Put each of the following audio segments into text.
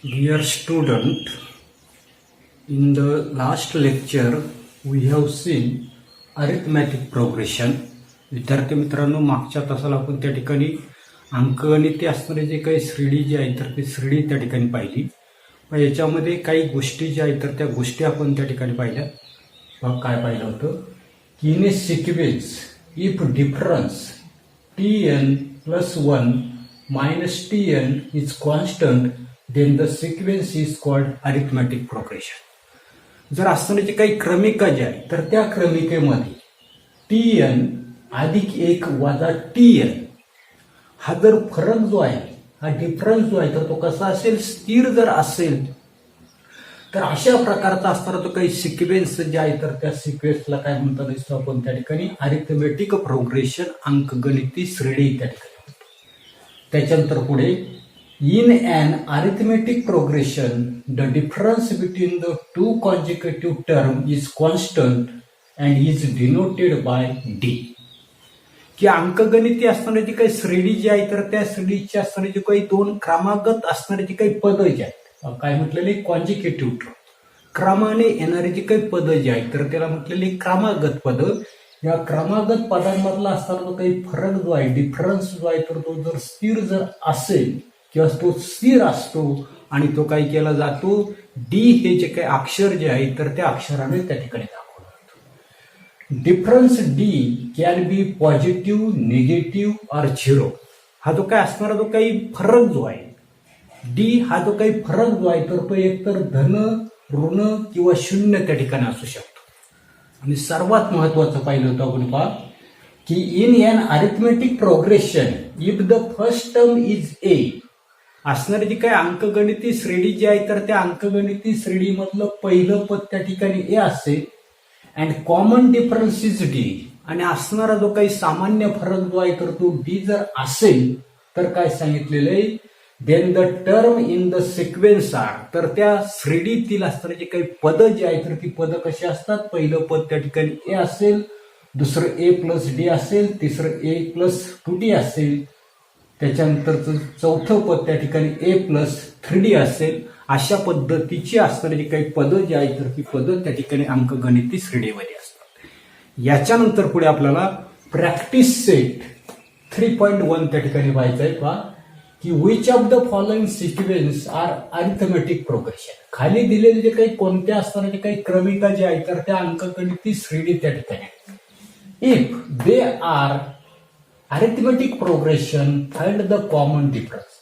Dear student, in the last lecture we have seen arithmetic progression. विद्यार्थी मित्रांनो, मागच्या तासाला आपण त्या ठिकाणी अंकगणिती असणारे जे काही श्रेणी जी आहे तर ती श्रेणी त्या ठिकाणी पाहिली. मग याच्यामध्ये काही गोष्टी ज्या आहेत तर त्या गोष्टी आपण त्या ठिकाणी पाहिल्या. मग काय पाहिलं होतं की in A sequence if difference tn plus 1 minus tn is constant, then the sequence is called arithmetic progression. जर असणारी काही क्रमिका जी आहे तर त्या क्रमिकेमध्ये tn अधिक 1 वजा tn हा जर फरक जो आहे, हा डिफरन्स जो आहे तर तो कसा असेल, स्थिर जर असेल तर अशा प्रकारचा असणारा तो काही सिक्वेन्स जे आहे तर त्या सिक्वेन्सला काय म्हणतात दिसतो आपण त्या ठिकाणी अरिथमेटिक प्रोग्रेशन, अंकगणिती श्रेणी त्या ठिकाणी म्हणतो. त्याच्यानंतर पुढे in an arithmetic progression the difference between the two consecutive term is constant and is denoted by d. की अंकगणिती असणारी जी काही श्रेणी जी आहे तर त्या श्रेणीची असणारी जी काही दोन क्रमागत असणारी जी काही पदं जी आहेत, काय म्हटलेली कॉन्जिक्युटिव्ह टर्म, क्रमाने येणारी जी काही पदं जी आहेत तर त्याला म्हटलेली क्रमागत पदं. या क्रमागत पदांमधला असताना जो काही फरक जो आहे, डिफरन्स जो आहे तर तो जर स्थिर जर असेल किंवा तो स्थिर असतो आणि तो काय केला जातो, डी हे जे काही अक्षर जे आहे तर त्या अक्षराने त्या ठिकाणी दाखवलं जातो. Difference D can be positive, negative और झिरो. हा जो काय असणारा जो काही फरक जो आहे डी, हा जो काही फरक जो आहे तर तो एकतर धन, ऋण किंवा शून्य त्या ठिकाणी असू शकतो. आणि सर्वात महत्वाचं पाहिलं होतं आपण पहा की in an arithmetic progression if the first term is a, असणारी जी काही अंकगणिती श्रेणी जी आहे तर त्या अंकगणिती श्रेणीमधलं पहिलं पद त्या ठिकाणी ए असेल and common difference is D, आणि असणारा जो काही सामान्य फरक जो आहे तर तो डी जर असेल तर काय सांगितलेलं आहे, then the term in the sequence are, तर त्या श्रेणीतील असणारे जे काही पदं जी आहेत तर ती पदं कशी असतात, पहिलं पद त्या ठिकाणी ए असेल, दुसरं ए प्लस डी असेल, तिसरं ए प्लस 2d असेल, त्याच्यानंतरचं चौथं पद त्या ठिकाणी ए प्लस 3d असेल. अशा पद्धतीची असणारी जी काही पदं जी आहेत तर ती पदं त्या ठिकाणी अंकगणिती श्रेणीमध्ये असतात. याच्यानंतर पुढे आपल्याला प्रॅक्टिस सेट 3.1 त्या ठिकाणी व्हायचं आहे पहा की which of the following sequence are arithmetic progression. खाली दिलेले जे काही कोणत्या असणारे जे काही क्रमिका जे आहेत तर त्या अंकगणिती श्रेणी त्या ठिकाणी if they are arithmetic progression find the common difference.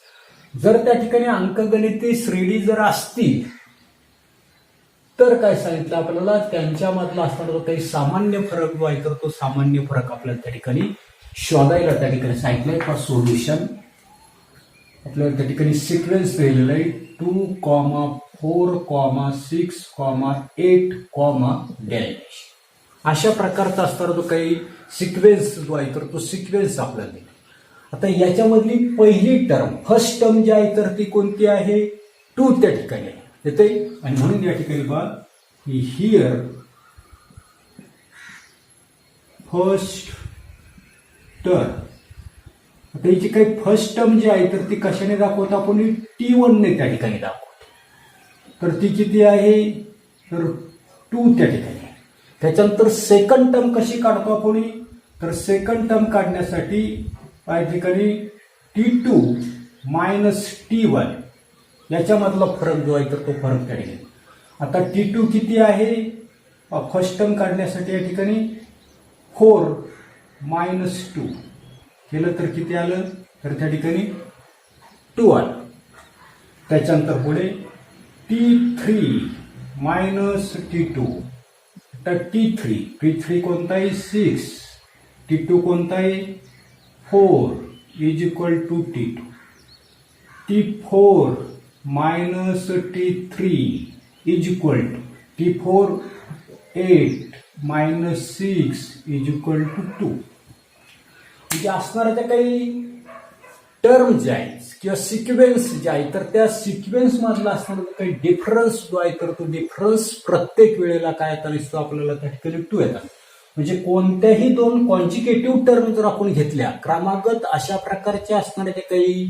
जर त्या ठिकाणी अंकगणिती श्रेणी जर असतील तर काय सांगितलं आपल्याला, त्यांच्यामधला असणारा जो काही सामान्य फरक जो आहे तर तो सामान्य फरक आपल्याला त्या ठिकाणी शोधायला त्या ठिकाणी सांगितलंय. फॉर सोल्युशन आपल्याला त्या ठिकाणी सिक्वेन्स दिलेला आहे 2, 4, 6, 8, डेरिव्हेशन. अशा प्रकारचा असणारा जो काही सिक्वेन्स जो आहे तर तो सिक्वेन्स आपल्याला दिला. आता याच्यामधली पहिली टर्म, फर्स्ट टर्म जी आहे तर ती कोणती आहे, 2 त्या ठिकाणी येते. आणि म्हणून या ठिकाणी बघा हिअर फर्स्ट टर्म. आता हिची काही फर्स्ट टर्म जी आहे तर ती कशाने दाखवतो आपण, T1 ने त्या ठिकाणी दाखवतो. तर ती किती आहे तर 2 त्या ठिकाणी. त्याच्यानंतर सेकंड टर्म कशी काढतो आपण, तर सेकंड टर्म काढण्यासाठी या ठिकाणी T2 मायनस T1 याच्यामधला फरक जो आहे तर तो फरक त्या ठिकाणी. आता T2 किती आहे, फर्स्ट टर्म काढण्यासाठी या ठिकाणी 4 मायनस 2 केलं तर किती आलं, तर त्या ठिकाणी 2 आलं. त्याच्यानंतर पुढे T3 मायनस T2. तर T3 कोणता आहे 6, T2 कोणता आहे 4 is equal to T2. T4 minus T3 is equal to T4 8 minus 6 is equal to 2. म्हणजे असणाऱ्या ज्या काही टर्म जे आहेत किंवा सिक्वेन्स जे आहे तर त्या सिक्वेन्स मधला असणारा काही डिफरन्स जो आहे तर तो डिफरन्स प्रत्येक वेळेला काय येतात दिसतो आपल्याला त्या ठिकाणी 2 येतात. म्हणजे कोणत्याही दोन कॉन्जिक्युटिव्ह टर्म जर आपण घेतल्या क्रमागत अशा प्रकारच्या असणाऱ्या काही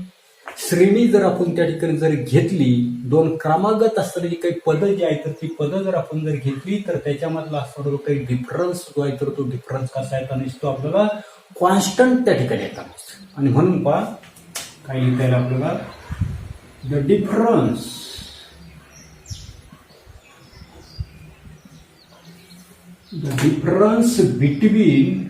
श्रेणी जर आपण त्या ठिकाणी जर घेतली, दोन क्रमागत असणारी काही पदं जी आहेत तर ती पदं जर आपण जर घेतली तर त्याच्यामधला असणारा जो काही डिफरन्स जो आहे तर तो डिफरन्स कसा येताना दिसतो आपल्याला कॉन्स्टंट त्या ठिकाणी येताना दिसतो. आणि म्हणून पहा काय लिहिता येईल आपल्याला, the difference between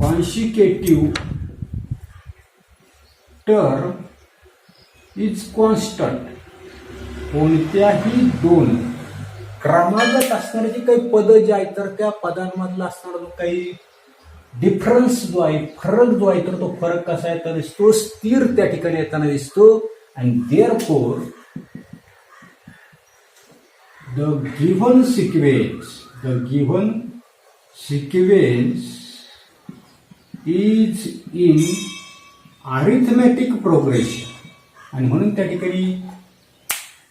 consecutive term is constant. कोणत्याही दोन क्रमागत असणारे जे काही पद जे आहेत तर त्या पदांमधला असणारा जो काही डिफरन्स जो आहे, फरक जो आहे तर तो फरक कसा येताना दिसतो, स्थिर त्या ठिकाणी येताना दिसतो. And therefore the given sequence is in arithmetic progression. आणि म्हणून त्या ठिकाणी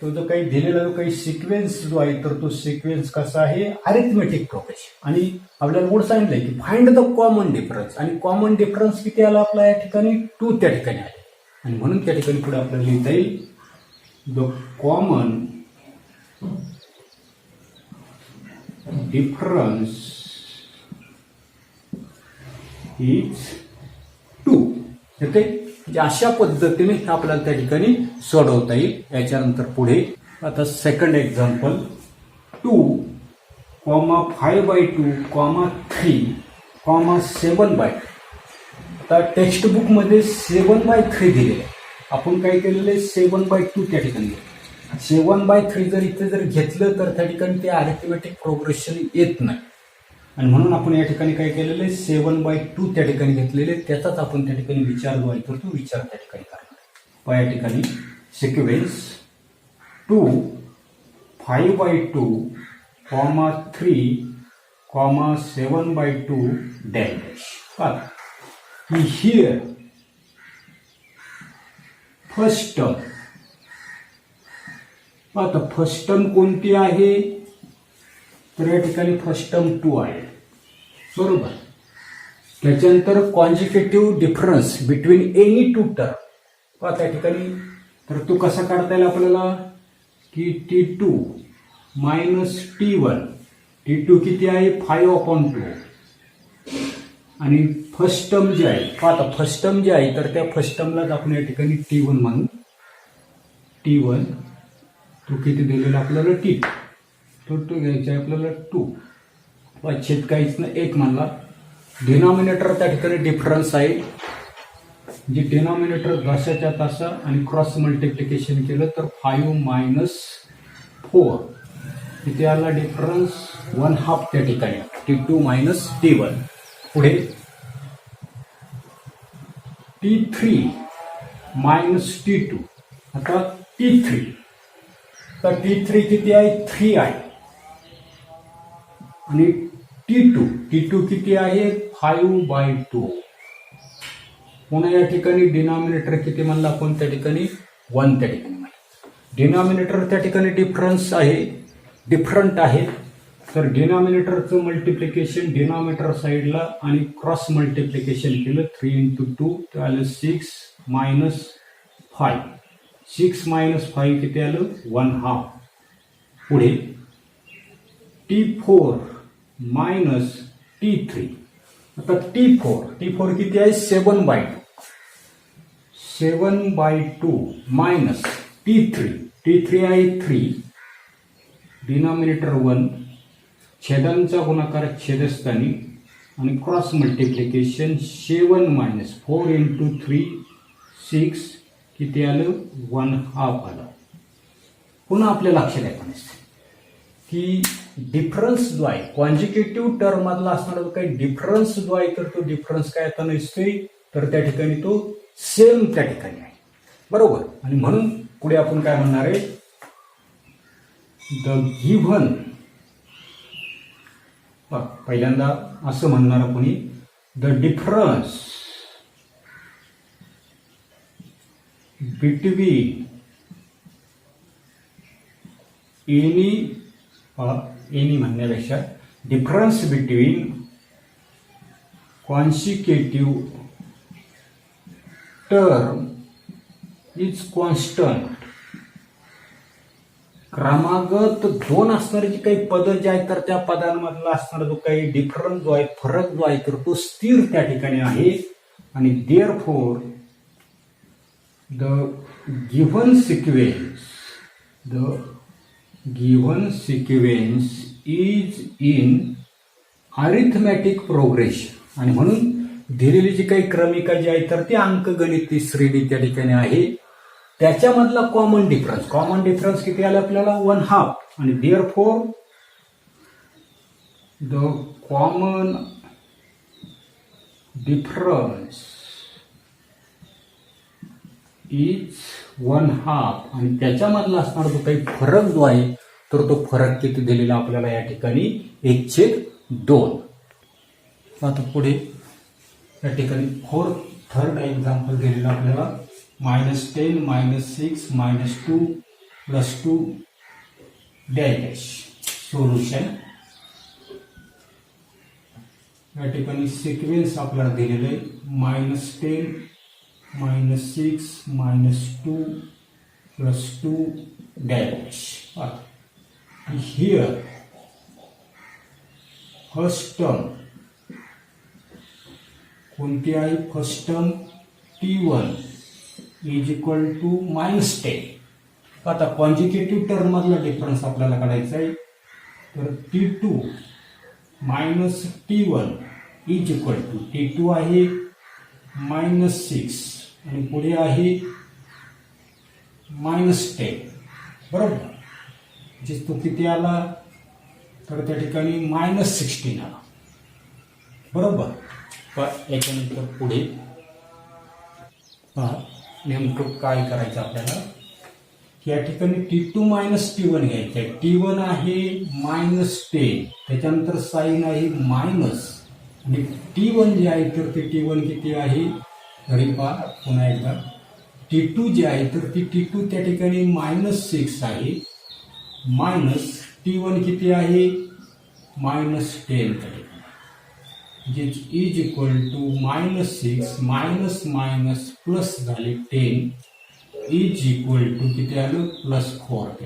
तो जो काही दिलेला जो काही सिक्वेन्स जो आहे तर तो सिक्वेन्स कसा आहे, अरिथमॅटिक प्रोग्रेशन. आणि आपल्याला पुढे सांगितलंय की फाइंड द कॉमन डिफरन्स. आणि कॉमन डिफरन्स किती आला आपला या ठिकाणी, 2 त्या ठिकाणी आले. आणि म्हणून त्या ठिकाणी पुढे आपल्याला लिहिता येईल द कॉमन डिफरन्स इज 2. येते अशा पद्धतीने आपल्याला त्या ठिकाणी सोडवता येईल. याच्यानंतर पुढे आता सेकंड एक्झाम्पल 2, 5/2, 3, 7/2. आता टेक्स्ट बुक मध्ये 7/3 दिलेलं आहे. आपण काय केलेलं आहे, 7/2 त्या ठिकाणी. 7/3 जर इथे जर घेतलं तर त्या ठिकाणी ते अरिथमॅटिक प्रोग्रेशन येत नाही. आणि म्हणून आपण या ठिकाणी काय केलेलं आहे, 7/2 त्या ठिकाणी घेतलेले. त्याचाच आपण त्या ठिकाणी विचार जो आहे तर तो विचार त्या ठिकाणी करणार. या ठिकाणी sequence 2, 5/2, 3, 7/2 dash. Here first term, आता फर्स्ट टर्म कोणती आहे तर या ठिकाणी फर्स्ट टर्म 2 आहे, बरोबर. त्याच्यानंतर कॉन्जिक्युटिव्ह डिफरन्स बिटवीन एनी 2 टर्म. पहा त्या ठिकाणी तर तो कसा काढता येईल आपल्याला की T2 मायनस T1. T2 किती आहे, 5/2. आणि फर्स्ट टर्म जी आहे, आता फर्स्ट टर्म जी आहे तर त्या फर्स्ट टर्मलाच आपण या ठिकाणी T1 म्हणू. T1 तो किती दिलेला आपल्याला, T2. तो घ्यायचा आहे आपल्याला 2. छेद काहीच नाही, 1 म्हणला. डिनॉमिनेटर त्या ठिकाणी डिफरन्स आहे, जे डिनॉमिनेटर जशाच्या तसा आणि क्रॉस मल्टिप्लिकेशन केलं तर 5 - 4 किती आला डिफरन्स, 1/2 त्या ठिकाणी. T2 minus T1. पुढे T3 मायनस T2. आता T3 तर T3 किती आहे, 3 आहे. आणि T2 किती आहे, 5/2. पुन्हा या ठिकाणी डिनॉमिनेटर किती म्हणलं आपण त्या ठिकाणी, 1 त्या ठिकाणी म्हणलं. डिनॉमिनेटर त्या ठिकाणी डिफरन्स आहे, डिफरंट आहे. तर डिनॉमिनेटरचं मल्टिप्लिकेशन डिनॉमिनेटर साईडला आणि क्रॉस मल्टिप्लिकेशन केलं, 3 × 2 तर आलं 6 - 5. 6 - 5 किती आलं, 1/2. पुढे T4 मायनस T3. आता T4 किती आहे, 7/2. 7/2 मायनस T3 आहे 3. डिनॉमिनेटर 1, छेदांचा गुणाकार छेदस्थानी आणि क्रॉस मल्टिप्लिकेशन 7 - 4 × 3 6 किती आलं, 1/2 आलं. पुन्हा आपल्या लक्षात येतं की डिफरन्स जो आहे कॉन्जिक्युटिव्ह टर्म मधला असणारा जो काही डिफरन्स जो आहे तर तो डिफरन्स काय येताना दिसतोय तर त्या ठिकाणी तो सेम त्या ठिकाणी आहे, बरोबर. आणि म्हणून पुढे आपण काय म्हणणार आहे, द गिव्हन, पहिल्यांदा असं म्हणणार कोणी, द डिफरन्स बिटवीन एनी म्हणण्यापेक्षा difference between consecutive term is constant. क्रमागत 2 असणारे जे काही पद जे आहेत तर त्या पदांमधला असणारा जो काही डिफरन्स जो आहे, फरक जो आहे तर तो स्थिर त्या ठिकाणी आहे. आणि therefore the given sequence is in arithmetic progression. आणि म्हणून दिलेली जी काही क्रमिका जी आहे तर ती अंकगणिती श्रेणी त्या ठिकाणी आहे. त्याच्यामधला कॉमन डिफरन्स किती आला आपल्याला 1/2. आणि therefore the common difference is 1/2. आणि त्याच्यामधला असणारा जो काही फरक जो आहे तर तो फरक किती दिलेला आपल्याला या ठिकाणी 1/2. आता पुढे या ठिकाणी थर्ड एक्झाम्पल दिलेलं आपल्याला -10 -6 -2 +2 डॅश. सोल्युशन या ठिकाणी सिक्वेन्स आपल्याला दिलेले आहे -10 -6 -2 +2 डॅश. हिअर फर्स्ट टर्म कोणती आहे? First term T1 is equal to -10. आता कॉन्जिक्युटिव्ह टर्म मधला डिफरन्स आपल्याला काढायचा आहे. तर T2 minus T1 is equal to T2 आहे -6 आणि पुढे आहे -10. बरोबर. म्हणजे तो किती आला तर त्या ठिकाणी -16 आला. बरोबर. पण याच्यानंतर पुढे नेमकं काय करायचं आपल्याला? या ठिकाणी T2 मायनस T1 घ्यायचं आहे. T1 आहे -10, त्याच्यानंतर साईन आहे मायनस आणि T1 जे आहे तर ते T1 किती आहे तरी पहा पुन्हा एकदा. T2 जे आहे तर ती T2 त्या ठिकाणी -6 आहे मायनस T1 किती आहे -10 is equal to -6 minus minus plus झाले 10 इज इक्वल टू किती आलं +4.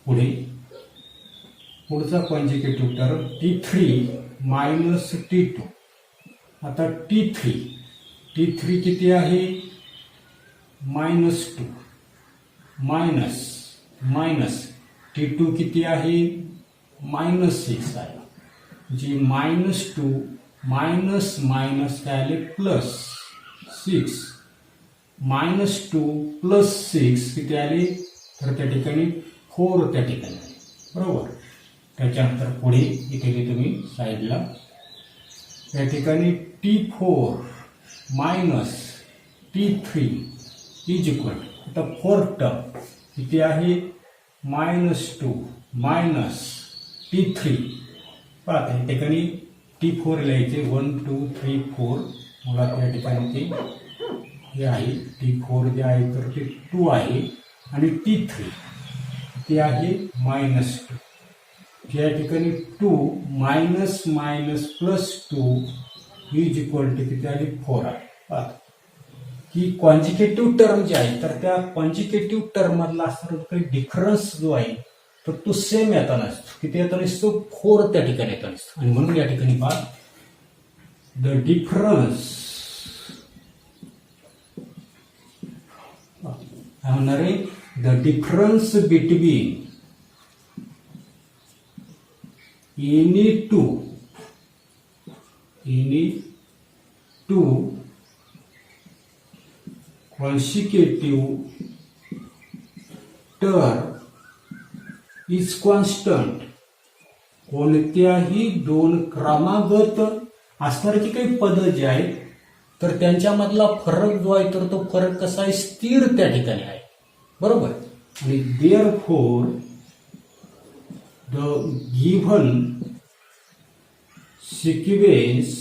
पुढे पुढचा कॉन्जिक्युटिव्ह टर्म T3 मायनस T2. आता T3 किती आहे -2 मायनस T2 किती आहे -6 आहे. जी -2 मायनस मायनस काय आले +6 -2 +6 किती आले तर त्या ठिकाणी 4 त्या ठिकाणी आहे. बरोबर. त्याच्यानंतर पुढे इथे तुम्ही साईडला त्या ठिकाणी T4 minus T3 is equal आता फोर्थ टर्म किती आहे -2 मायनस T3. पाहता या ठिकाणी T4 लिहायचे 1 2 3 4. मला त्या ठिकाणी ते हे आहे T4 जे आहे तर ते 2 आहे आणि T3 ते आहे -2. या ठिकाणी 2 minus minus +2 is equal to किती आली 4 आहे. ही कॉन्जिक्युटिव्ह टर्म जी आहे तर त्या कॉन्जिक्युटिव्ह टर्म मधला असणारा काही डिफरन्स जो आहे तर तो सेम येताना असतो. किती येताना असतो 4 त्या ठिकाणी येताना असतो. आणि म्हणून या ठिकाणी पहा द डिफरन्स होणार आहे the difference between any two consecutive term is constant. कोणत्याही 2 क्रमागत असणारे जी काही पद जे आहेत तर त्यांच्यामधला फरक जो आहे तर तो फरक कसा आहे स्थिर त्या ठिकाणी आहे. बरोबर. आणि therefore the given sequence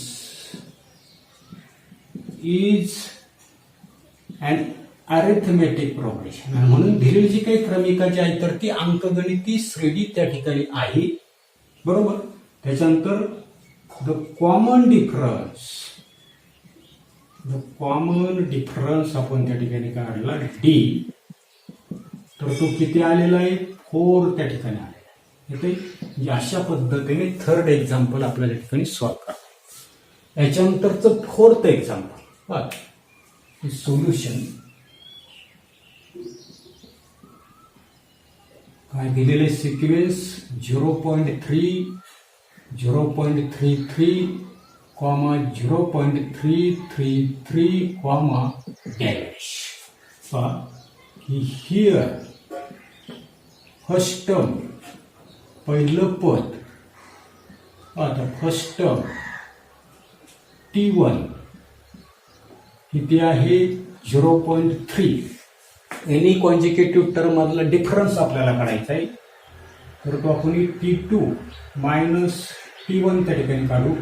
is an arithmetic progression. म्हणून दिलेली जी काही क्रमिका जी आहे तर ती अंकगणिती श्रेणी त्या ठिकाणी आहे. बरोबर. त्याच्यानंतर द कॉमन डिफरन्स आपण त्या ठिकाणी काढला डी, तर तो किती आलेला आहे 4 त्या ठिकाणी आलेला आहे. म्हणजे अशा पद्धतीने थर्ड एक्झाम्पल आपल्या त्या ठिकाणी सॉल्व्ह करा. याच्यानंतरचं फोर्थ एक्झाम्पल सोल्युशन काय दिलेले sequence 0.3 0.33 0.333 dash. Here first term पहिलं पद, आता फर्स्ट टर्म T1 किती आहे 0.3. एनी कॉन्जिक्युटिव्ह टर्म मधला डिफरन्स आपल्याला काढायचा आहे, तर तो आपण T2 मायनस T1 त्या ठिकाणी काढू.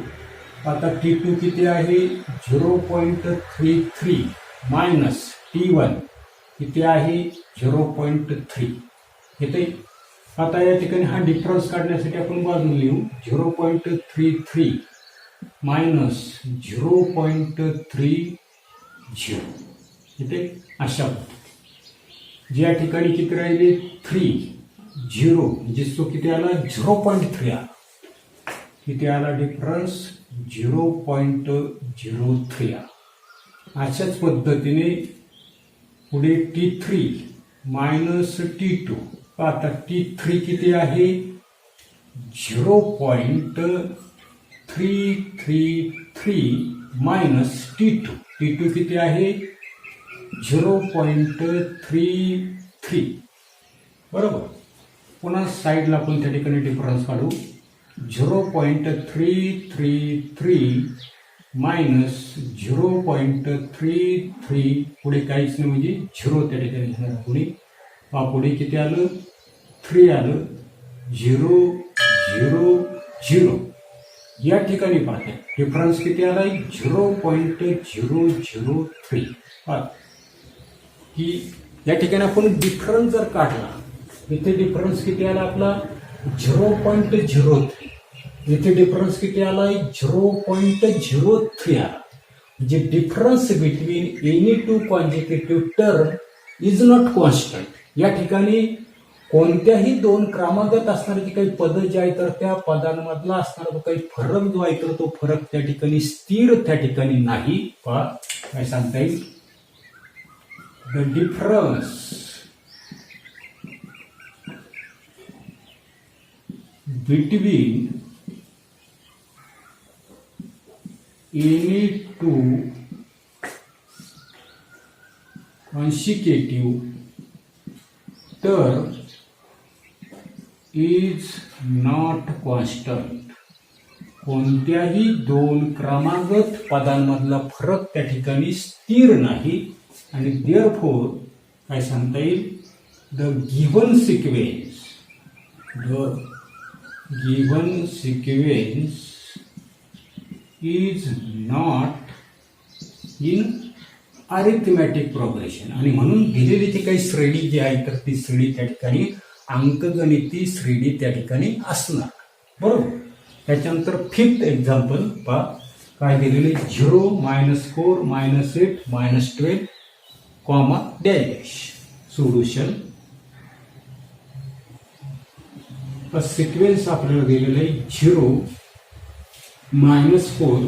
आता T2 किती आहे 0.33 मायनस T1 किती आहे 0.3 येते. आता या ठिकाणी हा डिफरन्स काढण्यासाठी आपण बाजून लिहू 0.33 मायनस 0.30 येते. अशा ज्या ठिकाणी किती राहिले 3 म्हणजे तो किती आला 0.3 आला, किती आला डिफरन्स 0.03 आला. अशाच पद्धतीने पुढे T3 मायनस T2. आता T3 किती आहे 0.333 मायनस T2 किती आहे 0.33 बरोबर. पुन्हा साईडला आपण त्या ठिकाणी डिफरन्स काढू 0.333 मायनस 0.33 पुढे काहीच नाही म्हणजे 0 त्या ठिकाणी पुढे किती आलं 3 आलं 0 0 0. या ठिकाणी पाहते डिफरन्स किती आला 0.003. की या ठिकाणी आपण डिफरन्स जर काढला इथे डिफरन्स किती आला आपला 0.03, इथे डिफरन्स किती आला 0.03 आला. म्हणजे difference between any two consecutive term is not constant. या ठिकाणी कोणत्याही दोन क्रमागत असणारे जे काही पद जे आहेत तर त्या पदांमधला असणारा काही फरक जो आहे तर तो फरक त्या ठिकाणी स्थिर त्या ठिकाणी नाही. काय सांगता येईल the difference between any two consecutive term is not constant. कोणत्याही दोन क्रमागत पदांमधला फरक त्या ठिकाणी स्थिर नाही. आणि देअरफॉर काय सांगता येईल the given sequence is not in arithmetic progression. आणि म्हणून दिलेली जी काही श्रेणी जी आहे तर ती श्रेणी त्या ठिकाणी अंकगणिती श्रेणी त्या ठिकाणी असणार बरोबर. त्याच्यानंतर फिफ्थ एक्झाम्पल पहा काय दिलेले 0 -4 -8 -12 डॅश. सोल्युशन सिक्वेन्स आपल्याला दिलेलं आहे 0 -4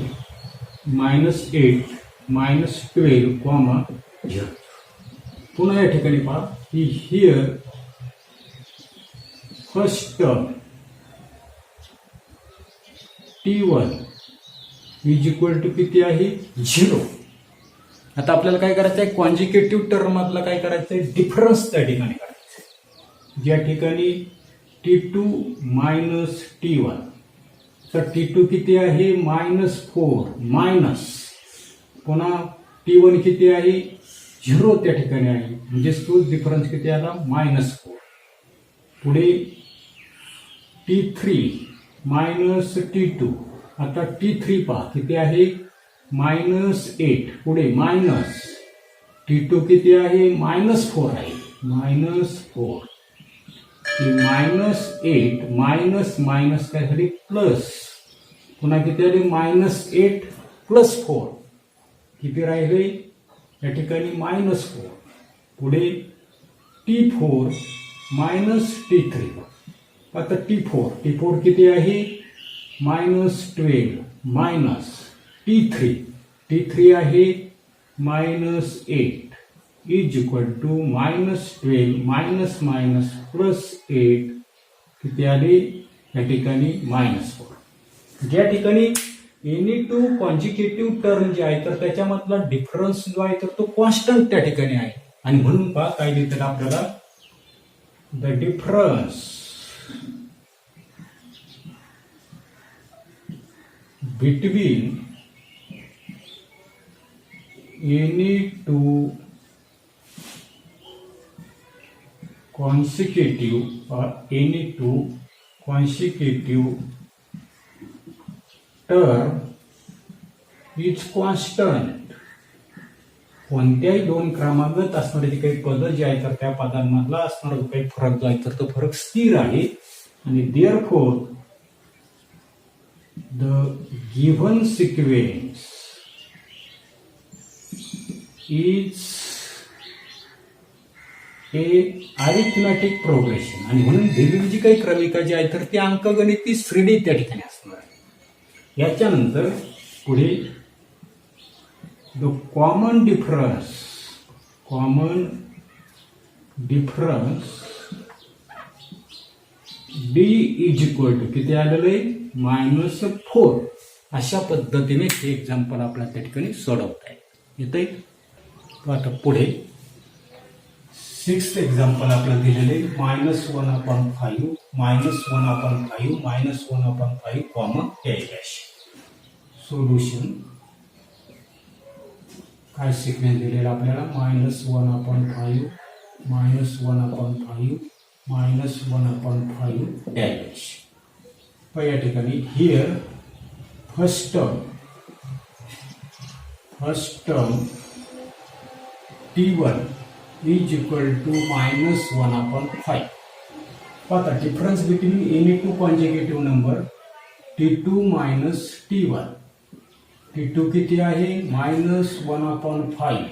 -8 -12 0. पुन्हा या ठिकाणी पहा की here first term T1 is equal to किती आहे 0. आता आपल्याला काय करायचं आहे कॉन्जिक्युटिव्ह टर्म मधला काय करायचं आहे डिफरन्स त्या ठिकाणी करायचं आहे. ज्या ठिकाणी T2 मायनस T1 तर T2 किती आहे -4 मायनस पुन्हा T1 किती आहे 0 त्या ठिकाणी आहे म्हणजेच तो डिफरन्स किती आला -4. पुढे T3 मायनस T2 आता T3 पहा किती आहे -8 पुढे मायनस T2 किती आहे -4 आहे -4 -8 मायनस मायनस काय झाली प्लस पुन्हा किती आले -8 + 4 किती राहिले या ठिकाणी -4 पुढे T4 -T3 आता T4 किती आहे -12 -T3 आहे -8 इज इक्वल टू -12 +8 किती आले या ठिकाणी -4 ज्या ठिकाणी एनी टू कॉन्जिक्युटिव्ह टर्म जे आहे तर त्याच्यामधला डिफरन्स जो आहे तर तो कॉन्स्टंट त्या ठिकाणी आहे आणि म्हणून पहा काय लिहितात आपल्याला the difference between any to consecutive or any two consecutive term is constant कोणत्याही दोन क्रमागत असणारे जे काही पद जे आहेत तर त्या पदांमधला असणारा जो काही फरक जो आहे तर तो फरक स्थिर आहे आणि therefore the given sequence is हे अरिथमॅटिक प्रोग्रेशन आणि म्हणून दिलेली जी काही क्रमिका जी आहे तर ती अंकगणिती श्रेणी त्या ठिकाणी असणार आहे याच्यानंतर पुढे the common difference d is equal to किती आलेलं आहे -4 अशा पद्धतीने हे एक्झाम्पल आपल्याला त्या ठिकाणी सोडवता येते आता पुढे 6th एक्झाम्पल आपल्याला दिलेले -1/5 -1/5 सोल्युशन काय सिक्वेन्स दिलेला आपल्याला -1/5 -1/5 या ठिकाणी here first term T1 is equal to -1/5 आता difference between any two consecutive number T2 - T1 T2 किती आहे -1/5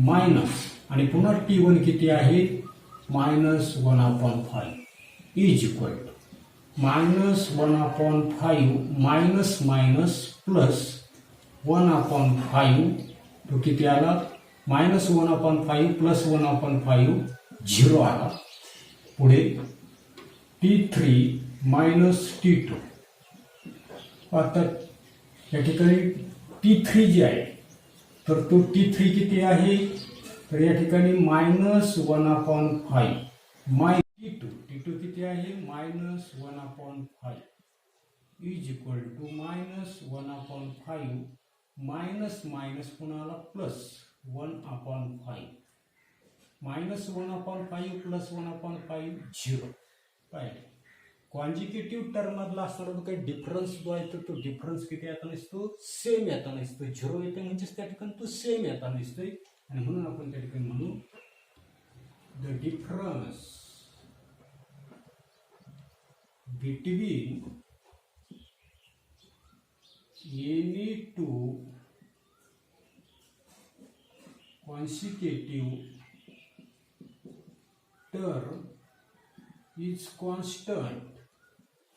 मायनस आणि पुन्हा T1 किती आहे -1/5 is equal to -1/5 minus plus 1/5 तो किती आला -1/5 + 1/5 0 आला पुढे T3 - T2 आता या ठिकाणी T3 जे आहे तर तो T3 किती आहे तर या ठिकाणी -1/5 T2 किती आहे -1/5 इज इक्वल टू -1/5 मायनस पुन्हा आला प्लस 1/5 -1/5 + 1/5 0 राईट कॉन्जिक्युटिव्ह टर्म मधला असणारा जो काही डिफरन्स जो आहे तो डिफरन्स किती येता नसतो सेम येता नसतो 0 येते म्हणजेच त्या ठिकाणी तो सेम येता नसतोय आणि म्हणून आपण त्या ठिकाणी म्हणू the difference between any to consecutive term is constant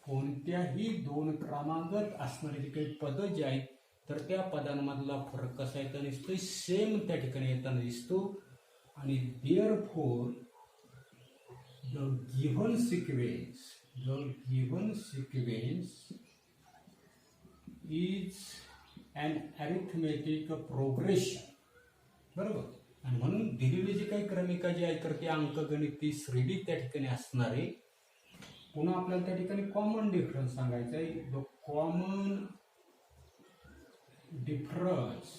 कोणत्याही दोन क्रमागत असणारे जे काही पद जे आहेत तर त्या पदांमधला फरक कसा येता दिसतो सेम त्या ठिकाणी येताना दिसतो आणि therefore the given sequence is an arithmetic progression बरोबर आणि म्हणून दिलेली जी काही क्रमिका जी आहे तर ती अंकगणिती श्रेणी त्या ठिकाणी असणार आहे पुन्हा आपल्याला त्या ठिकाणी कॉमन डिफरन्स सांगायचा आहे the common difference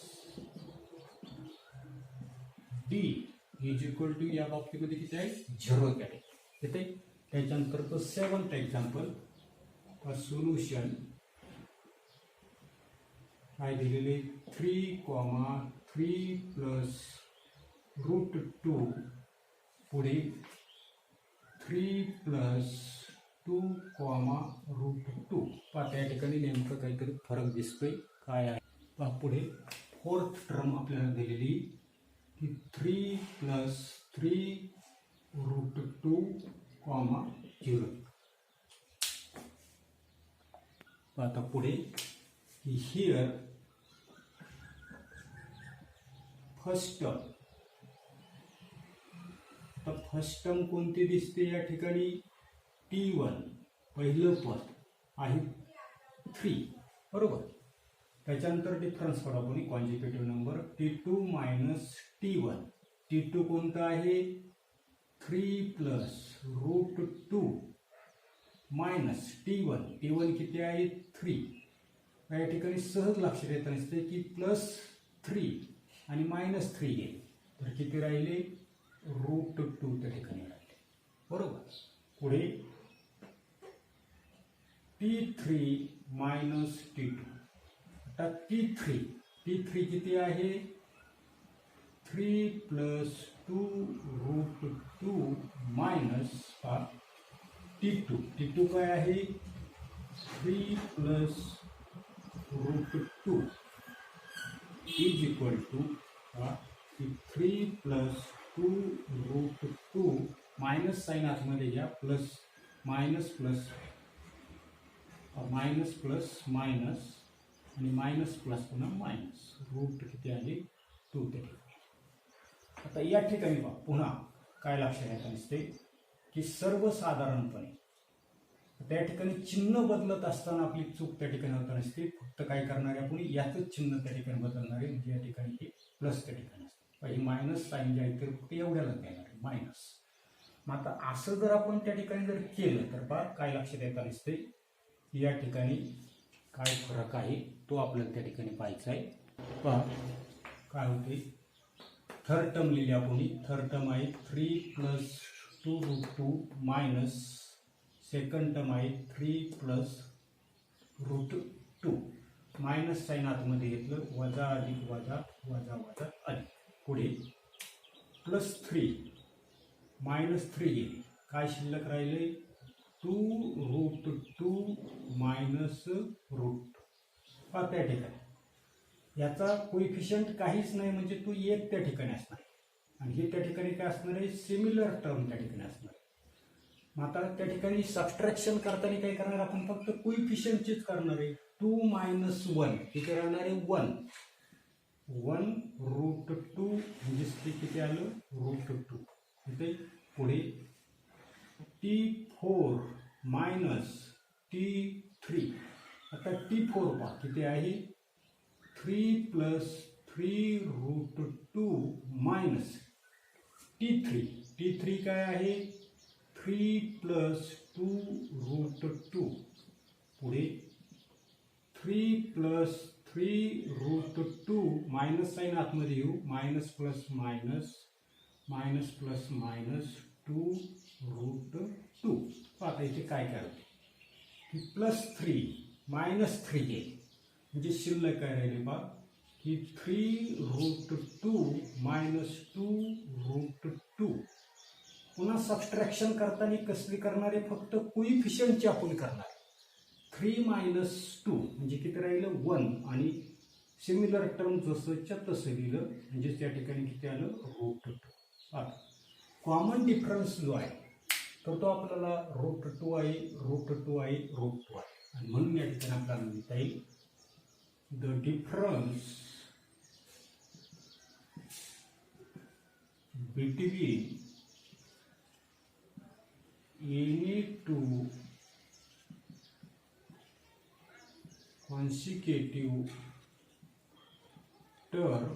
d is equal to या बाबतीमध्ये किती आहे 0 त्या ठिकाणी येते त्याच्यानंतर तो 7th एक्झाम्पल सोल्युशन काय दिलेले 3, 3 + √2 पुढे 3 + 2 कॉमा रूट 2. आता या ठिकाणी नेमकं काहीतरी फरक दिसतोय. काय आहे पहा पुढे. फोर्थ टर्म आपल्याला दिलेली की 3 प्लस 3 रूट 2 कॉमा 0. आता पुढे की हिअर फर्स्ट टर्म. तर फर्स्ट टर्म कोणती दिसते या ठिकाणी? T1 पहिलं पद आहे 3 बरोबर. त्याच्यानंतर डिफरन्स काढू आपण कॉन्जिक्युटिव्ह number T2 minus T1. T2 कोणतं आहे? 3 plus root 2 minus T1. T1 किती आहे? 3. या ठिकाणी सहज लक्षात येत नसते की प्लस 3 आणि मायनस 3 गेले तर किती राहिले? रूट 2 त्या ठिकाणी राहिले बरोबर. पुढे T3 मायनस T2. आता T3 किती आहे? 3 प्लस 2 रूट 2 मायनस T2 काय आहे? 3 plus root 2 is equal to 3 plus 2 root 2 minus sign आतमध्ये घ्या. Plus minus plus minus plus minus आणि मायनस प्लस पुन्हा मायनस. रूट किती आहे? 2 ते ठिकाणी. आता या ठिकाणी पहा पुन्हा काय लक्षात येत नसते की सर्वसाधारणपणे त्या ठिकाणी चिन्ह बदलत असताना आपली चूक त्या ठिकाणी होत नसते. फक्त काय करणारे आपण याचंच चिन्ह त्या ठिकाणी बदलणारे म्हणजे या ठिकाणी हे प्लस त्या ठिकाणी असते. ही मायनस साईन जे आहे तर फक्त एवढ्यालाच देणार आहे मायनस. मग आता असं जर आपण त्या ठिकाणी जर केलं तर पहा काय लक्षात येत नसते या ठिकाणी काय फरक आहे तो आपल्याला त्या ठिकाणी पाहायचा आहे. पहा काय होते. थर्ड टर्म लिहिली आपण. थर्ड टर्म आहे 3 plus 2 root 2 minus second term आहे 3 प्लस रूट 2. मायनस साईन आतमध्ये घेतलं. वजा अधिक वजा वजा वजा अधिक. पुढे प्लस 3 मायनस 3 गेले. काय शिल्लक राहिले? 2 रूट 2 मायनस रूट. पहा त्या ठिकाणी याचा कोइफिशियंट काहीच नाही म्हणजे तो 1 त्या ठिकाणी असणार आणि हे त्या ठिकाणी काय असणार आहे? सिमिलर टर्म त्या ठिकाणी असणार. मग आता त्या ठिकाणी सबट्रॅक्शन करताना काय करणार आपण? फक्त कोइफिशियंटचीच करणार आहे. 2 मायनस 1 किती राहणार आहे? 1 रूट 2 म्हणजेच ते किती आलं? रूट 2. इथे पुढे T4 मायनस T3. आता T4 पहा किती आहे? 3 प्लस 3 रूट 2 मायनस T3 काय आहे? 3 प्लस 2 रूट 2. पुढे 3 प्लस 3 रूट 2 मायनस साईन आतमध्ये येऊ. Minus plus minus minus plus minus 2 root 2. आता इथे काय करायचं की प्लस 3 मायनस 3 गेले म्हणजे शिल्लक काय राहिले बा की 3 रूट 2 मायनस 2 रूट 2. पुन्हा सबट्रॅक्शन करताना कसली करणारे? फक्त कोइफिशियंटची आपण करणार. 3 मायनस 2 म्हणजे किती राहिलं? 1 आणि सिमिलर टर्म जसंच्या तसं लिहिलं म्हणजे त्या ठिकाणी किती आलं? रूट 2. आता कॉमन डिफरन्स जो आहे तर तो आपल्याला रूट 2 आहे रूट 2 आहे रूट 2 आहे आणि म्हणून या ठिकाणी आपल्याला लिहिता येईल the difference between any to consecutive term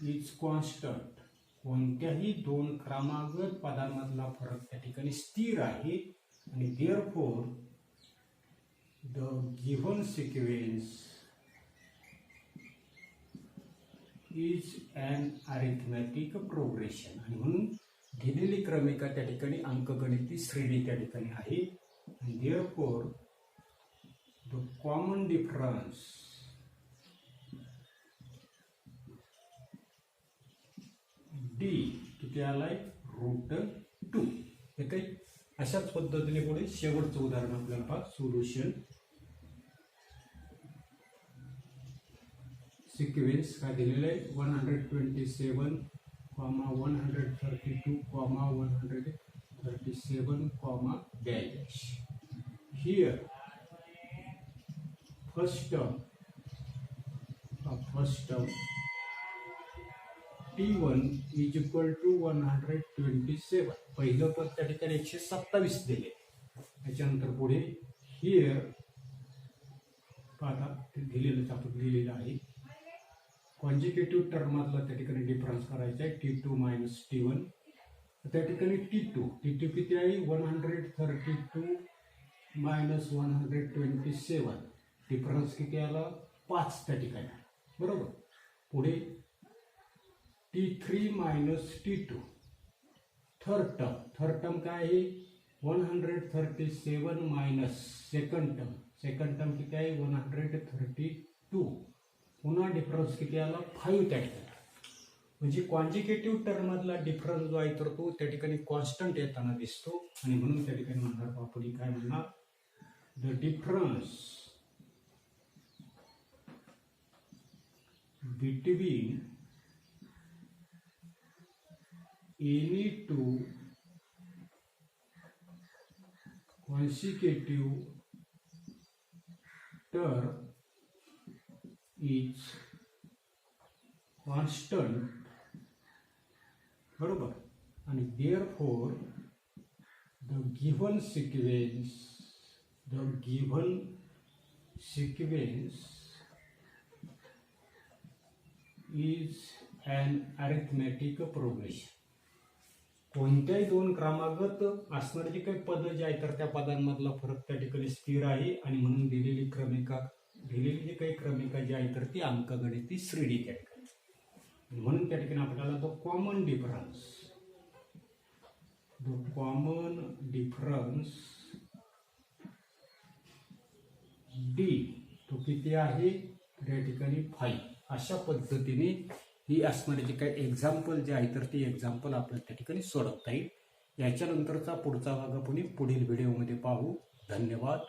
is constant. कोणत्याही दोन क्रमागत पदांमधला फरक त्या ठिकाणी स्थिर आहे आणि therefore the given sequence is an arithmetic progression. आणि म्हणून दिलेली क्रमिका त्या ठिकाणी अंकगणिती श्रेणी त्या ठिकाणी आहे आणि therefore the common difference D किती आलाय? रूट 2. हे काही अशाच पद्धतीने पुढे शेवटचं उदाहरण आपल्याला पहा. सोल्युशन सिक्वेन्स काय दिलेलं आहे 127, 132, 137, dash. Here first term T1 is equal to 127. पहिलं पद त्या ठिकाणी 127 दिले. त्याच्यानंतर पुढे हिअर आता दिलेलं आपण लिहिलेलं आहे. कॉन्जिक्युटिव्ह टर्मातला त्या ठिकाणी डिफरन्स करायचा आहे T2 मायनस T1. त्या ठिकाणी T2 किती आहे 132 मायनस 127. डिफरन्स किती आला 5 त्या ठिकाणी. बरोबर. पुढे T3 minus T2 third term काय आहे 137 मायनस सेकंड टर्म किती आहे 132. पुन्हा डिफरन्स किती आला 5 त्या ठिकाणी. म्हणजे कॉन्जिक्युटिव्ह टर्ममधला डिफरन्स जो आहे तर तो त्या ठिकाणी कॉन्स्टंट येताना दिसतो आणि म्हणून त्या ठिकाणी म्हणणार आपण काय म्हणणार the difference between any two consecutive term is constant. बरोबर. आणि therefore the given sequence is an arithmetic progression. कोणत्याही दोन क्रमागत असणारे जे काही पद जे आहे तर त्या पदांमधला फरक त्या ठिकाणी स्थिर आहे आणि म्हणून दिलेली जे काही क्रमिका जी आहे तर ती अंकगणिती श्रेणी त्या ठिकाणी. म्हणून त्या ठिकाणी आपल्याला तो कॉमन डिफरन्स डी तो किती आहे त्या ठिकाणी 5. अशा पद्धतीने ही असणारे जे काही एक्झाम्पल जे आहे तर ती एक्झाम्पल आपल्याला त्या ठिकाणी सोडवता येईल. याच्यानंतरचा पुढचा भाग आपण पुढील व्हिडिओमध्ये पाहू. धन्यवाद.